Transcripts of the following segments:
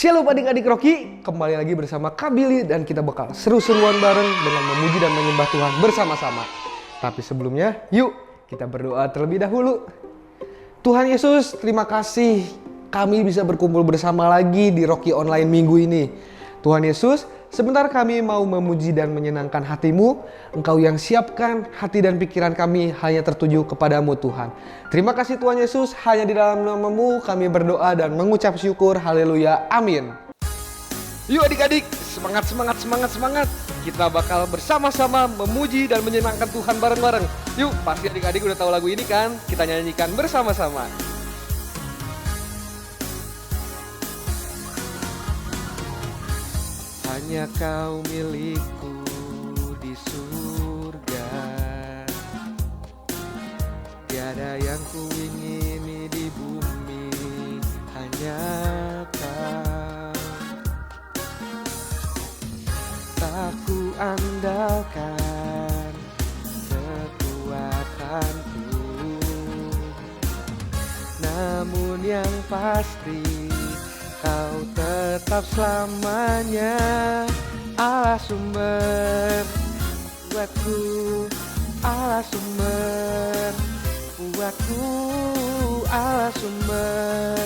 Shalom adik-adik Rocky, kembali lagi bersama Kak Billy dan kita bakal seru-seruan bareng dengan memuji dan menyembah Tuhan bersama-sama. Tapi sebelumnya, yuk kita berdoa terlebih dahulu. Tuhan Yesus, terima kasih kami bisa berkumpul bersama lagi di Rocky Online minggu ini. Tuhan Yesus, sebentar kami mau memuji dan menyenangkan hati-Mu. Engkau yang siapkan hati dan pikiran kami hanya tertuju kepadamu Tuhan. Terima kasih Tuhan Yesus, hanya di dalam nama-Mu kami berdoa dan mengucap syukur. Haleluya, amin. Yuk adik-adik, semangat. Kita bakal bersama-sama memuji dan menyenangkan Tuhan bareng-bareng. Yuk, pasti adik-adik udah tahu lagu ini kan? Kita nyanyikan bersama-sama. Hanya Kau milikku di surga, tiada yang ku ingini di bumi, hanya Kau. Tak ku andalkan kekuatanku, namun yang pasti Kau tetap selamanya Allah sumber kuatku, Allah sumber kuatku, Allah sumber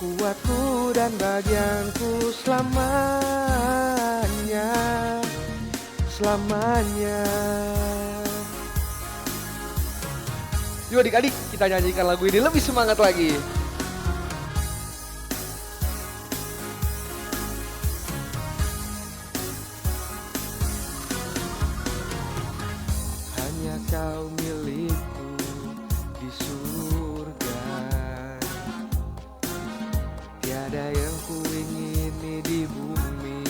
kuatku dan bagianku selamanya, selamanya. Yuk adik-adik, kita nyanyikan lagu ini lebih semangat lagi. Hanya Kau milikku di surga, tiada yang ku ingini di bumi,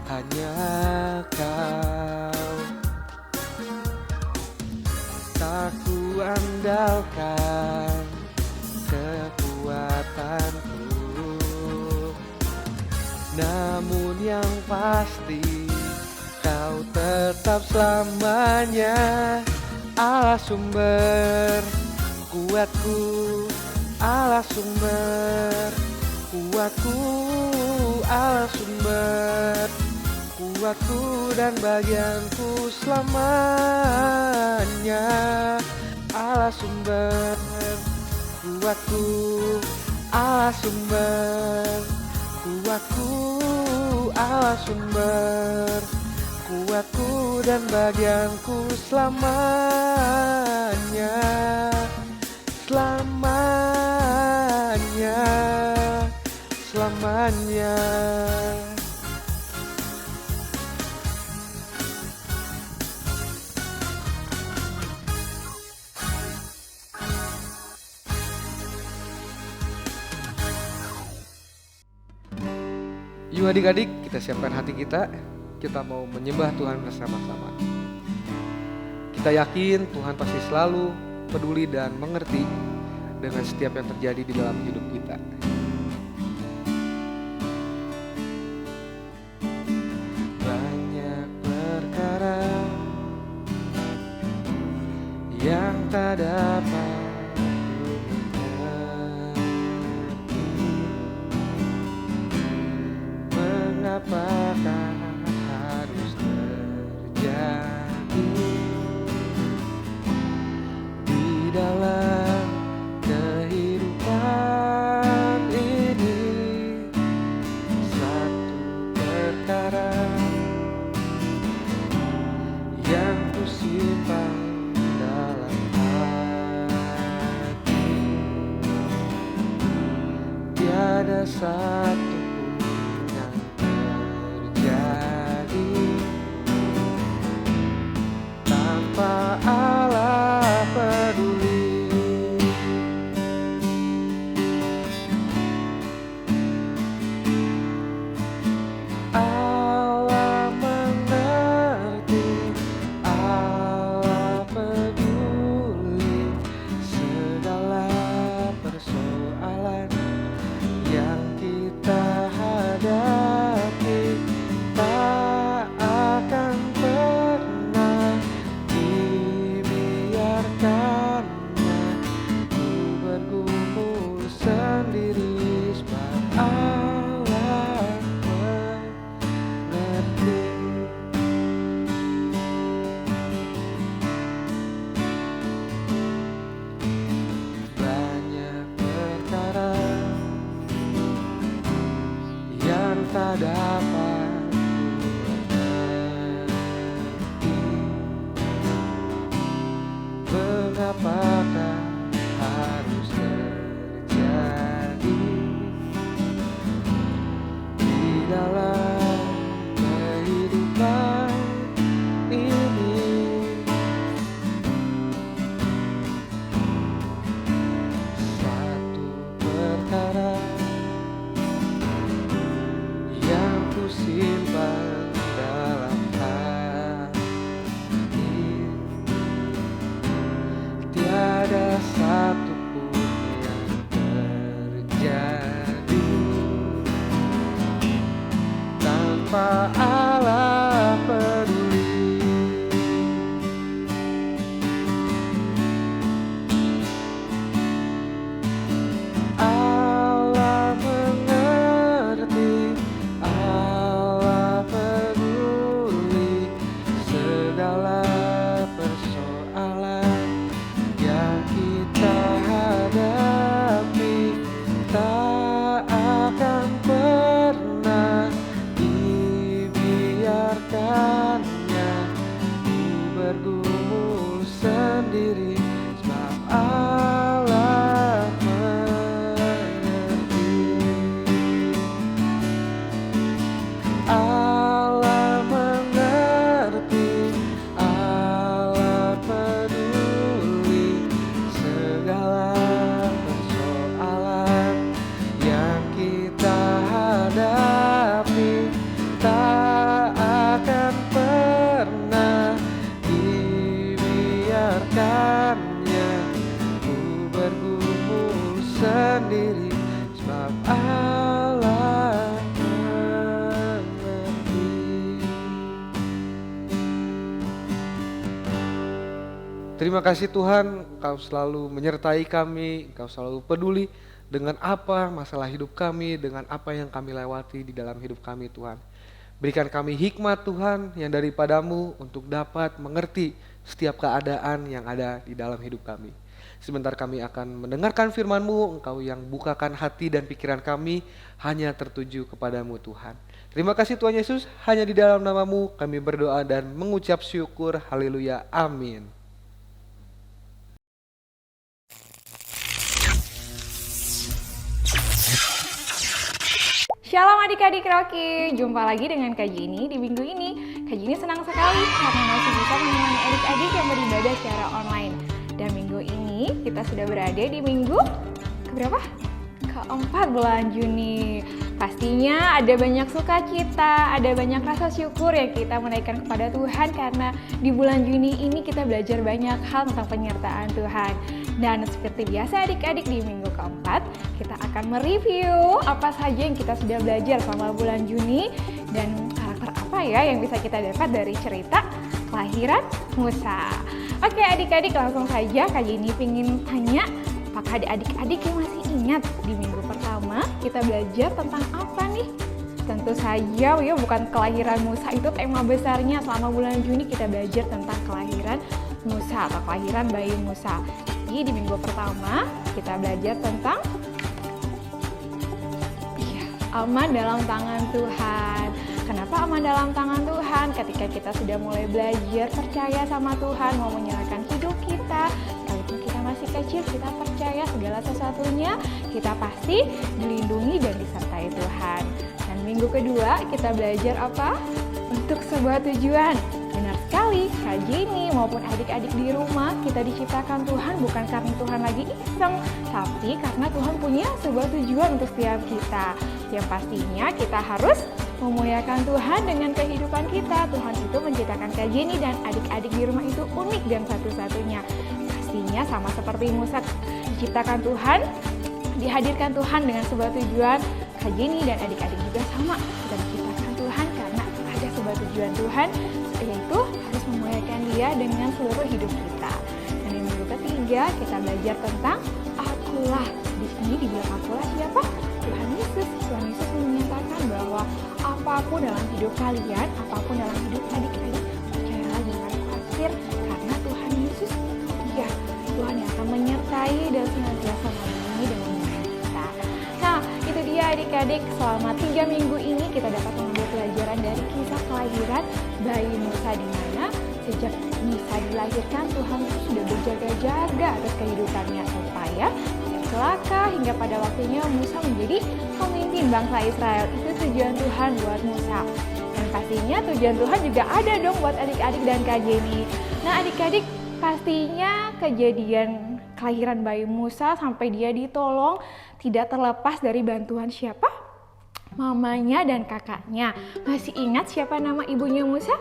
hanya Kau. Tak ku andalkan kekuatanku, namun yang pasti Kau tetap selamanya Allah sumber kuatku, Allah sumber kuatku, Allah sumber kuatku dan bagianku selamanya, Allah sumber kuatku, Allah sumber kuatku, Allah sumber kuatku dan bagianku selamanya, selamanya, selamanya. Yuk adik-adik, kita siapkan hati kita. Kita mau menyembah Tuhan bersama-sama. Kita yakin Tuhan pasti selalu peduli dan mengerti dengan setiap yang terjadi di dalam hidup kita. Banyak perkara yang tak dapat mengapakah harus terjadi di dalam kehidupan ini. Satu perkara yang ku simpan dalam hati, tiada satu tanpa Allah peduli. Allah mengerti, Allah peduli segala persoalan yang kita bergumul sendiri, sebab Allah mengerti. Allah mengerti, Allah peduli segala persoalan yang kita hadapi. Tak akan pernah dibiarkannya ku bergumul sendiri, sebab Allah mengerti. Terima kasih Tuhan, Engkau selalu menyertai kami, Engkau selalu peduli dengan apa masalah hidup kami, dengan apa yang kami lewati di dalam hidup kami Tuhan. Berikan kami hikmat Tuhan yang daripadamu untuk dapat mengerti setiap keadaan yang ada di dalam hidup kami. Sebentar kami akan mendengarkan firman-Mu, Engkau yang bukakan hati dan pikiran kami hanya tertuju kepadamu Tuhan. Terima kasih Tuhan Yesus, hanya di dalam nama-Mu kami berdoa dan mengucap syukur. Haleluya, amin. Shalom adik-adik Rocky, jumpa lagi dengan Kak Jenny di minggu ini. Kak Jenny senang sekali karena masih bisa menemani adik-adik yang beribadah secara online. Dan minggu ini kita sudah berada di minggu keberapa? Keempat bulan Juni. Pastinya ada banyak sukacita, ada banyak rasa syukur yang kita menaikkan kepada Tuhan karena di bulan Juni ini kita belajar banyak hal tentang penyertaan Tuhan. Dan seperti biasa adik-adik di minggu keempat kita akan mereview apa saja yang kita sudah belajar selama bulan Juni dan karakter apa ya yang bisa kita dapat dari cerita kelahiran Musa. Oke adik-adik, langsung saja Kak Jenny ingin tanya, apakah adik-adik yang masih ingat di minggu pertama kita belajar tentang apa nih? Tentu saja ya bukan kelahiran Musa, itu tema besarnya selama bulan Juni kita belajar tentang kelahiran Musa atau kelahiran bayi Musa. Jadi di minggu pertama kita belajar tentang aman dalam tangan Tuhan. Kenapa aman dalam tangan Tuhan? Ketika kita sudah mulai belajar percaya sama Tuhan, mau menyerahkan hidup kita, walaupun kita masih kecil, kita percaya segala sesuatunya, kita pasti dilindungi dan disertai Tuhan. Dan minggu kedua kita belajar apa? Untuk sebuah tujuan. Benar sekali, Kak Jenny maupun adik-adik di rumah, kita diciptakan Tuhan bukan karena Tuhan lagi iseng, tapi karena Tuhan punya sebuah tujuan untuk setiap kita. Yang pastinya kita harus memuliakan Tuhan dengan kehidupan kita. Tuhan itu menciptakan Kak Jenny dan adik-adik di rumah itu unik dan satu-satunya. Pastinya sama seperti Musa diciptakan Tuhan, dihadirkan Tuhan dengan sebuah tujuan. Kak Jenny dan adik-adik juga sama, kita diciptakan Tuhan karena ada sebuah tujuan Tuhan, yaitu harus memuliakan Dia dengan seluruh hidup kita. Dan di minggu ketiga kita belajar tentang akulah. Di sini dibilang akulah siapa? Tuhan Yesus. Tuhan Yesus menyatakan bahwa apapun dalam hidup kalian, apapun dalam hidup adik-adik, percayalah jangan khawatir karena Tuhan Yesus Dia, Tuhan yang akan menyertai dan senantiasa melindungi dan memberkati kita. Nah, itu dia adik-adik, selama 3 minggu ini kita dapat mengambil pelajaran dari kisah kelahiran bayi Musa, di mana sejak Musa dilahirkan Tuhan sudah berjaga-jaga atas kehidupannya supaya celaka hingga pada waktunya Musa menjadi pemimpin bangsa Israel. Itu tujuan Tuhan buat Musa. Dan pastinya tujuan Tuhan juga ada dong buat adik-adik dan Kak Jenny. Nah adik-adik, pastinya kejadian kelahiran bayi Musa sampai dia ditolong tidak terlepas dari bantuan siapa? Mamanya dan kakaknya. Masih ingat siapa nama ibunya Musa?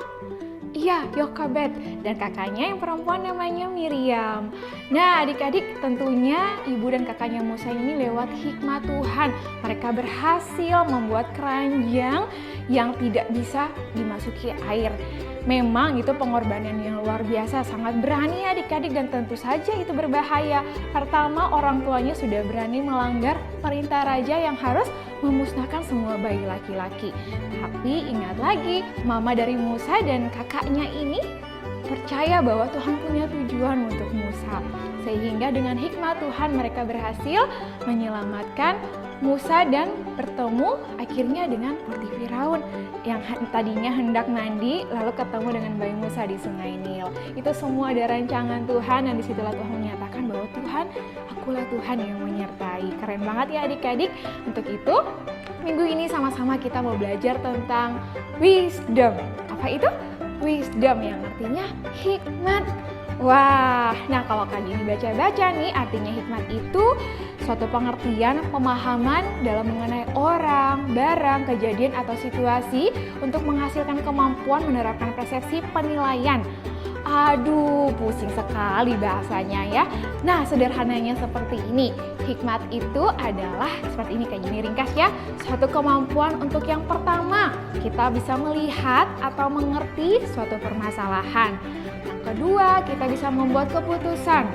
Iya, Yokabed, dan kakaknya yang perempuan namanya Miriam. Nah adik-adik, tentunya ibu dan kakaknya Musa ini lewat hikmat Tuhan, mereka berhasil membuat keranjang yang tidak bisa dimasuki air. Memang itu pengorbanan yang luar biasa, sangat berani adik-adik, dan tentu saja itu berbahaya. Pertama, orang tuanya sudah berani melanggar perintah raja yang harus memusnahkan semua bayi laki-laki. Tapi ingat lagi, mama dari Musa dan kakaknya ini percaya bahwa Tuhan punya tujuan untuk Musa. Sehingga dengan hikmat Tuhan mereka berhasil menyelamatkan Musa dan bertemu akhirnya dengan Putri Firaun. yang tadinya hendak mandi lalu ketemu dengan bayi Musa di sungai Nil. Itu semua ada rancangan Tuhan, dan disitulah Tuhan menyatakan bahwa Tuhan, akulah Tuhan yang menyertai. Keren banget ya adik-adik. Untuk itu minggu ini sama-sama kita mau belajar tentang wisdom. Apa itu? Wisdom yang artinya hikmat. Wah, nah kalau Kak Gini baca-baca nih, artinya hikmat itu suatu pengertian, pemahaman dalam mengenai orang, barang, kejadian atau situasi untuk menghasilkan kemampuan menerapkan persepsi penilaian. Aduh, pusing sekali bahasanya ya. Nah, sederhananya seperti ini. Hikmat itu adalah seperti ini, Kak Gini ringkas ya. Suatu kemampuan untuk yang pertama, kita bisa melihat atau mengerti suatu permasalahan. Yang kedua, kita bisa membuat keputusan.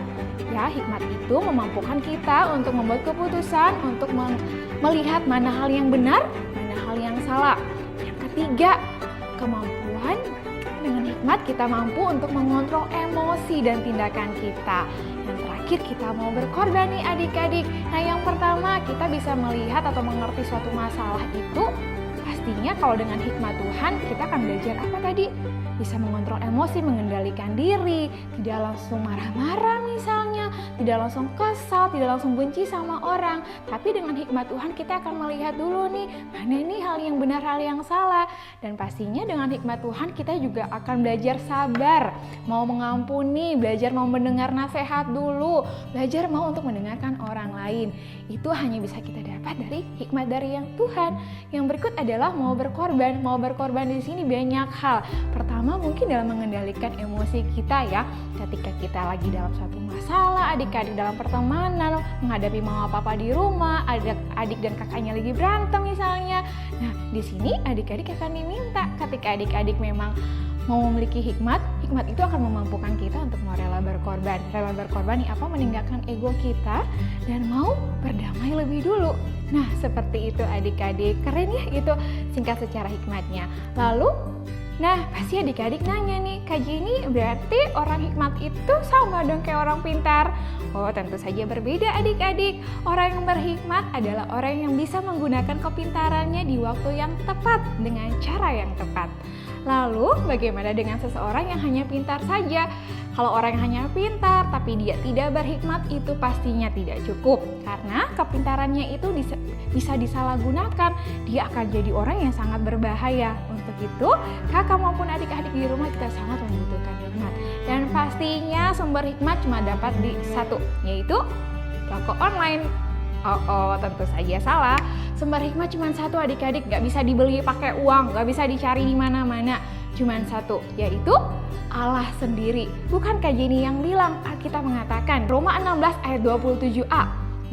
Ya, hikmat itu memampukan kita untuk membuat keputusan, untuk melihat mana hal yang benar, mana hal yang salah. Yang ketiga, kemampuan dengan hikmat kita mampu untuk mengontrol emosi dan tindakan kita. Yang terakhir, kita mau berkorban nih adik-adik. Nah, yang pertama, kita bisa melihat atau mengerti suatu masalah itu. Pastinya kalau dengan hikmat Tuhan, kita akan belajar apa tadi? Bisa mengontrol emosi, mengendalikan diri, tidak langsung marah-marah misalnya, tidak langsung kesal, tidak langsung benci sama orang. Tapi dengan hikmat Tuhan kita akan melihat dulu nih, mana ini hal yang benar, hal yang salah. Dan pastinya dengan hikmat Tuhan kita juga akan belajar sabar, mau mengampuni, belajar mau mendengar nasihat dulu, belajar mau untuk mendengarkan orang lain. Itu hanya bisa kita dapat dari hikmat dari yang Tuhan. Yang berikut adalah mau berkorban. Mau berkorban di sini banyak hal. Pertama, mungkin dalam mengendalikan emosi kita ya. Ketika kita lagi dalam suatu masalah, adik-adik dalam pertemanan, menghadapi mama papa di rumah, adik dan kakaknya lagi berantem misalnya. Nah, di sini adik-adik akan diminta ketika adik-adik memang mau memiliki hikmat, hikmat itu akan memampukan kita untuk mau rela berkorban. Rela berkorban ini apa? Meninggalkan ego kita dan mau berdamai lebih dulu. Nah, seperti itu adik-adik. Keren ya itu singkat secara hikmatnya. Lalu, nah pasti adik-adik nanya nih, Kak Gini berarti orang hikmat itu sama dong kayak orang pintar? Oh, tentu saja berbeda adik-adik. Orang yang berhikmat adalah orang yang bisa menggunakan kepintarannya di waktu yang tepat dengan cara yang tepat. Lalu bagaimana dengan seseorang yang hanya pintar saja? Kalau orang yang hanya pintar tapi dia tidak berhikmat, itu pastinya tidak cukup. Karena kepintarannya itu bisa disalahgunakan. Dia akan jadi orang yang sangat berbahaya. Untuk itu, kakak maupun adik-adik di rumah kita sangat membutuhkan hikmat. Dan pastinya sumber hikmat cuma dapat di satu, yaitu toko online. Oh, tentu saja salah. Sumber hikmat cuma satu adik-adik, gak bisa dibeli pakai uang, gak bisa dicari di mana-mana. Cuma satu, yaitu Allah sendiri. Bukan Kak Jenny yang bilang, Alkitab mengatakan Roma 16 ayat 27a.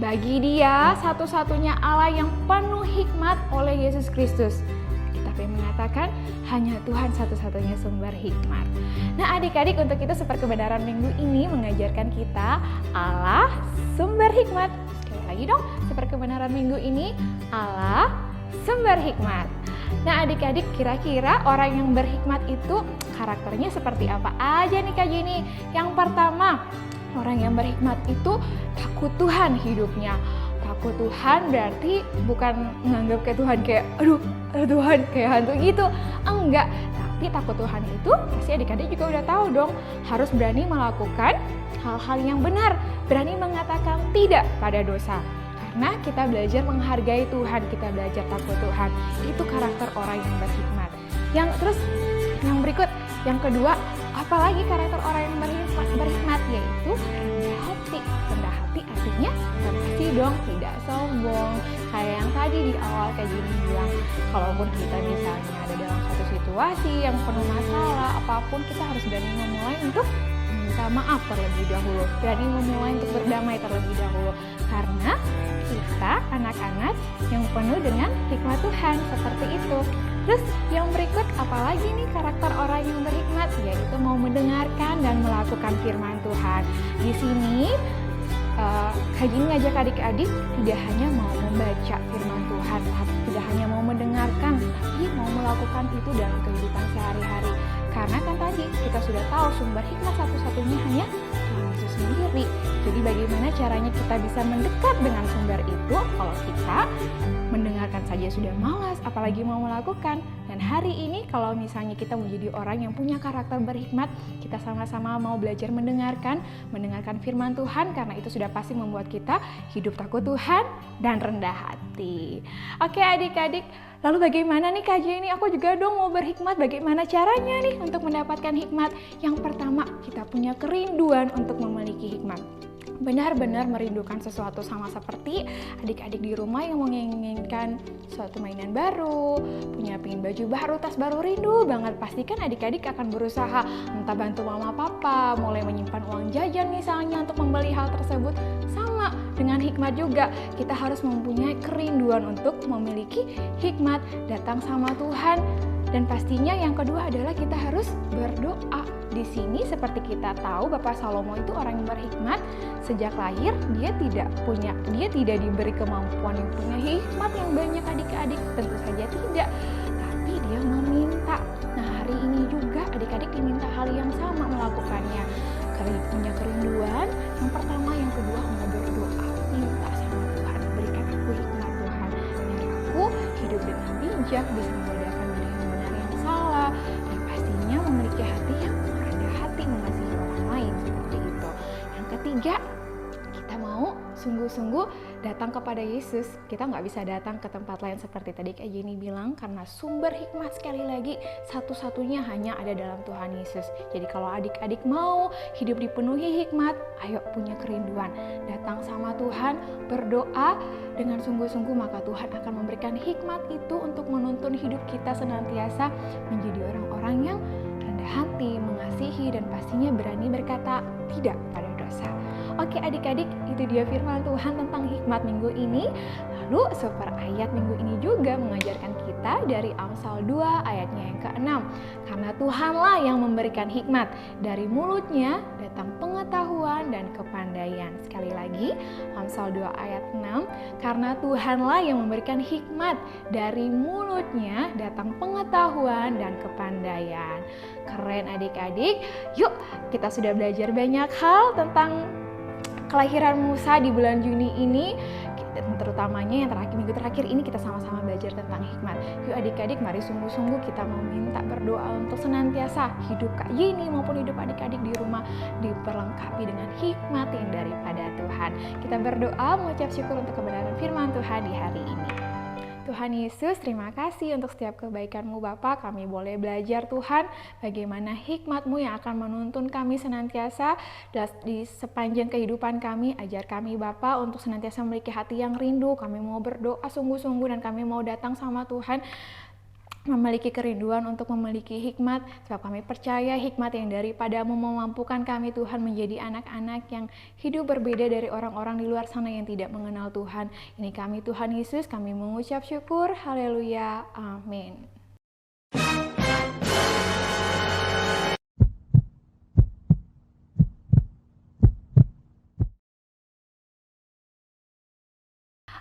Bagi dia satu-satunya Allah yang penuh hikmat oleh Yesus Kristus. Alkitab yang mengatakan hanya Tuhan satu-satunya sumber hikmat. Nah adik-adik, untuk itu super kebenaran minggu ini mengajarkan kita Allah sumber hikmat. Lagi dong, super kebenaran minggu ini Allah sumber hikmat. Nah adik-adik, kira-kira orang yang berhikmat itu karakternya seperti apa aja nih Kak Jenny? Yang pertama, orang yang berhikmat itu takut Tuhan hidupnya. Takut Tuhan berarti bukan menganggap kayak Tuhan kayak aduh Tuhan kayak hantu gitu. Enggak, tapi takut Tuhan itu pasti adik-adik juga udah tahu dong, harus berani melakukan hal-hal yang benar, berani mengatakan tidak pada dosa. Karena kita belajar menghargai Tuhan, kita belajar takut Tuhan. Itu karakter orang yang berhikmat. Yang berikut, yang kedua, apalagi karakter orang yang berhikmat, yaitu rendah hati. Rendah hati artinya pasti dong tidak sombong. Kayak yang tadi di awal Kak Jenny bilang, kalaupun kita misalnya ada dalam suatu situasi yang penuh masalah, apapun kita harus berani memulai untuk minta maaf terlebih dahulu, berani memulai untuk berdamai terlebih dahulu, karena kita anak-anak yang penuh dengan hikmat Tuhan seperti itu. Terus yang berikut, apalagi nih karakter orang yang berhikmat, yaitu mau mendengarkan dan melakukan firman Tuhan. Di sini Kak Jenny ngajak adik-adik tidak hanya mau membaca firman Tuhan, tidak hanya mau mendengarkan, tapi mau melakukan itu dalam kehidupan sehari-hari. Karena kan tadi kita sudah tahu sumber hikmat satu-satunya hanya Tuhan itu sendiri. Jadi bagaimana caranya kita bisa mendekat dengan sumber itu kalau kita mendengarkan saja sudah malas, apalagi mau melakukan. Dan Dan hari ini kalau misalnya kita menjadi orang yang punya karakter berhikmat, kita sama-sama mau belajar mendengarkan firman Tuhan, karena itu sudah pasti membuat kita hidup takut Tuhan dan rendah hati. Oke adik-adik, lalu bagaimana nih Kak Jenny? Aku juga dong mau berhikmat, bagaimana caranya nih untuk mendapatkan hikmat? Yang pertama, kita punya kerinduan untuk memiliki hikmat. Benar-benar merindukan sesuatu, sama seperti adik-adik di rumah yang menginginkan suatu mainan baru, pingin baju baru, tas baru, rindu banget. Pastikan adik-adik akan berusaha entah bantu mama papa, mulai menyimpan uang jajan misalnya untuk membeli hal tersebut. Sama dengan hikmat juga, kita harus mempunyai kerinduan untuk memiliki hikmat, datang sama Tuhan. Dan pastinya yang kedua adalah kita harus berdoa. Di sini seperti kita tahu Bapak Salomo itu orang yang berhikmat. Sejak lahir dia tidak diberi kemampuan yang punya hikmat yang banyak adik-adik, tentu saja tidak. Tapi dia meminta. Nah hari ini juga adik-adik diminta hal yang sama melakukannya. Punya kerinduan, yang pertama, yang kedua mau berdoa, minta sama Tuhan, berikan aku hikmat Tuhan, biar aku hidup dengan bijak, bisa membedakan mana yang benar yang salah, dan pastinya memiliki hati yang rendah hati, mengasihi orang lain, seperti itu. Yang ketiga, kita mau sungguh-sungguh datang kepada Yesus. Kita nggak bisa datang ke tempat lain seperti tadi Kak Jenny bilang, karena sumber hikmat sekali lagi satu-satunya hanya ada dalam Tuhan Yesus. Jadi kalau adik-adik mau hidup dipenuhi hikmat, ayo punya kerinduan, datang sama Tuhan, berdoa dengan sungguh-sungguh, maka Tuhan akan memberikan hikmat itu untuk menuntun hidup kita senantiasa menjadi orang-orang yang rendah hati, mengasihi, dan pastinya berani berkata tidak pada dosa. Oke adik-adik, itu dia firman Tuhan tentang hikmat minggu ini. Lalu super ayat minggu ini juga mengajarkan kita dari Amsal 2 ayatnya yang ke-6. Karena Tuhanlah yang memberikan hikmat, dari mulutnya datang pengetahuan dan kepandaian. Sekali lagi, Amsal 2 ayat 6. Karena Tuhanlah yang memberikan hikmat, dari mulutnya datang pengetahuan dan kepandaian. Keren adik-adik. Yuk, kita sudah belajar banyak hal tentang kelahiran Musa di bulan Juni ini, terutamanya yang minggu terakhir ini kita sama-sama belajar tentang hikmat. Yuk adik-adik, mari sungguh-sungguh kita mau minta berdoa untuk senantiasa hidup Kak Yeni maupun hidup adik-adik di rumah diperlengkapi dengan hikmat yang daripada Tuhan. Kita berdoa mengucap syukur untuk kebenaran firman Tuhan di hari ini. Tuhan Yesus, terima kasih untuk setiap kebaikan-Mu Bapa. Kami boleh belajar Tuhan bagaimana hikmat-Mu yang akan menuntun kami senantiasa di sepanjang kehidupan kami. Ajar kami Bapa untuk senantiasa memiliki hati yang rindu. Kami mau berdoa sungguh-sungguh dan kami mau datang sama Tuhan, memiliki kerinduan untuk memiliki hikmat, sebab kami percaya hikmat yang daripada-Mu memampukan kami Tuhan menjadi anak-anak yang hidup berbeda dari orang-orang di luar sana yang tidak mengenal Tuhan. Ini kami Tuhan Yesus, kami mengucap syukur, haleluya, amin.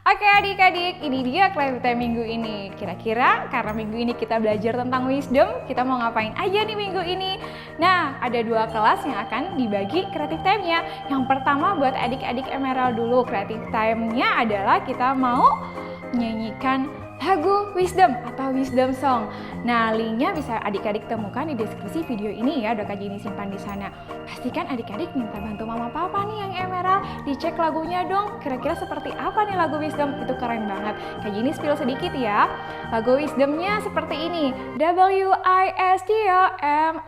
Oke adik-adik, ini dia Creative Time minggu ini. Kira-kira karena minggu ini kita belajar tentang wisdom, kita mau ngapain aja nih minggu ini? Nah, ada 2 kelas yang akan dibagi Creative Time-nya. Yang pertama buat adik-adik Emerald dulu. Creative Time-nya adalah kita mau menyanyikan lagu wisdom atau wisdom song. Nah, linknya bisa adik-adik temukan di deskripsi video ini ya, udah Kak Jenny simpan di sana. Pastikan adik-adik minta bantu mama papa nih yang Emerald, dicek lagunya dong. Kira-kira seperti apa nih lagu wisdom? Itu keren banget. Kak Jenny spill sedikit ya. Lagu wisdomnya seperti ini. W-I-S-D-O-M,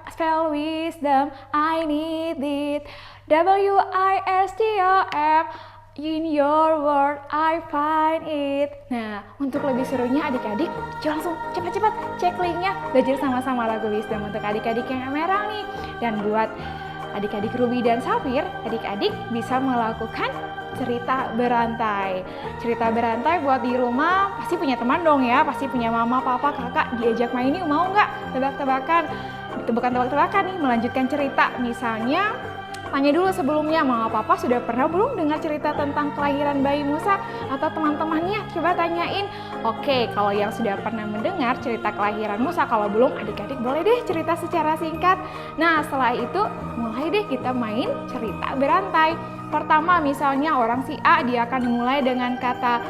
spell wisdom, I need it. W-I-S-D-O-M, in your word I find it. Nah, untuk lebih serunya adik-adik langsung cepat-cepat cek linknya, belajar sama-sama lagu wisdom untuk adik-adik yang Emerald nih. Dan buat adik-adik Ruby dan Safir, adik-adik bisa melakukan cerita berantai. Cerita berantai buat di rumah pasti punya teman dong ya, pasti punya mama, papa, kakak, diajak main ini mau nggak? Tebak-tebakan, bukan tebak-tebakan nih, melanjutkan cerita. Misalnya tanya dulu sebelumnya, mama papa sudah pernah belum dengar cerita tentang kelahiran bayi Musa? Atau teman-temannya, coba tanyain. Oke, kalau yang sudah pernah mendengar cerita kelahiran Musa, kalau belum adik-adik boleh deh cerita secara singkat. Nah, setelah itu mulai deh kita main cerita berantai. Pertama misalnya orang si A, dia akan dimulai dengan kata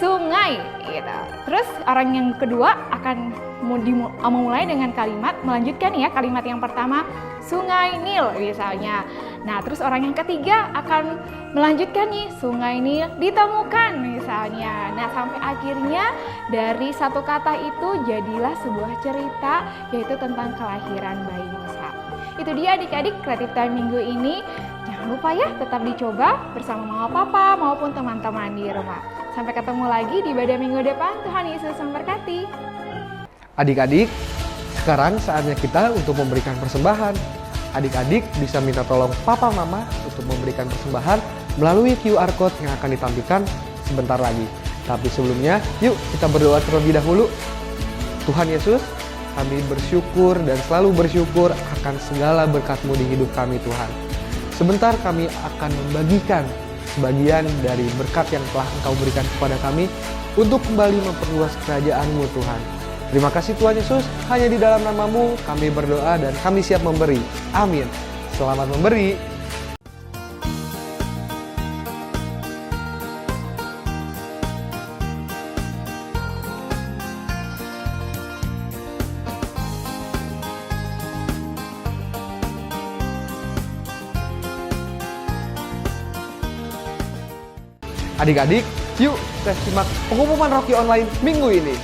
sungai gitu. Terus orang yang kedua akan memulai dengan kalimat, melanjutkan ya kalimat yang pertama, Sungai Nil misalnya. Nah, terus orang yang ketiga akan melanjutkan nih, Sungai Nil ditemukan misalnya. Nah, sampai akhirnya dari satu kata itu jadilah sebuah cerita, yaitu tentang kelahiran bayi Musa. Itu dia adik-adik kreatif time minggu ini. Jangan lupa ya tetap dicoba bersama mama papa maupun teman-teman di rumah. Sampai ketemu lagi di ibadah minggu depan. Tuhan Yesus memberkati. Adik-adik, sekarang saatnya kita untuk memberikan persembahan. Adik-adik bisa minta tolong papa mama untuk memberikan persembahan melalui QR Code yang akan ditampilkan sebentar lagi. Tapi sebelumnya, yuk kita berdoa terlebih dahulu. Tuhan Yesus, kami bersyukur dan selalu bersyukur akan segala berkat-Mu di hidup kami Tuhan. Sebentar kami akan membagikan sebagian dari berkat yang telah Engkau berikan kepada kami untuk kembali memperluas kerajaan-Mu Tuhan. Terima kasih Tuhan Yesus, hanya di dalam nama-Mu kami berdoa dan kami siap memberi. Amin. Selamat memberi. Adik-adik, yuk kita simak pengumuman Rocky Online minggu ini.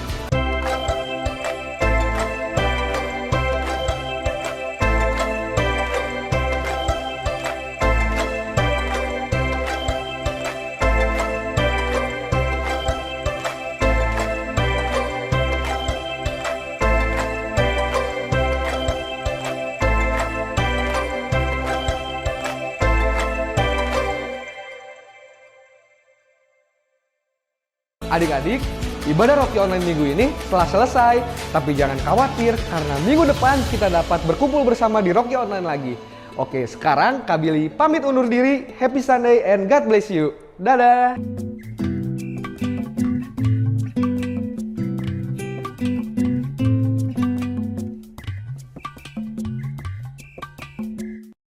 Adik-adik, ibadah Rocky Online minggu ini telah selesai. Tapi jangan khawatir karena minggu depan kita dapat berkumpul bersama di Rocky Online lagi. Oke, sekarang Kak Billy pamit undur diri. Happy Sunday and God bless you. Dadah!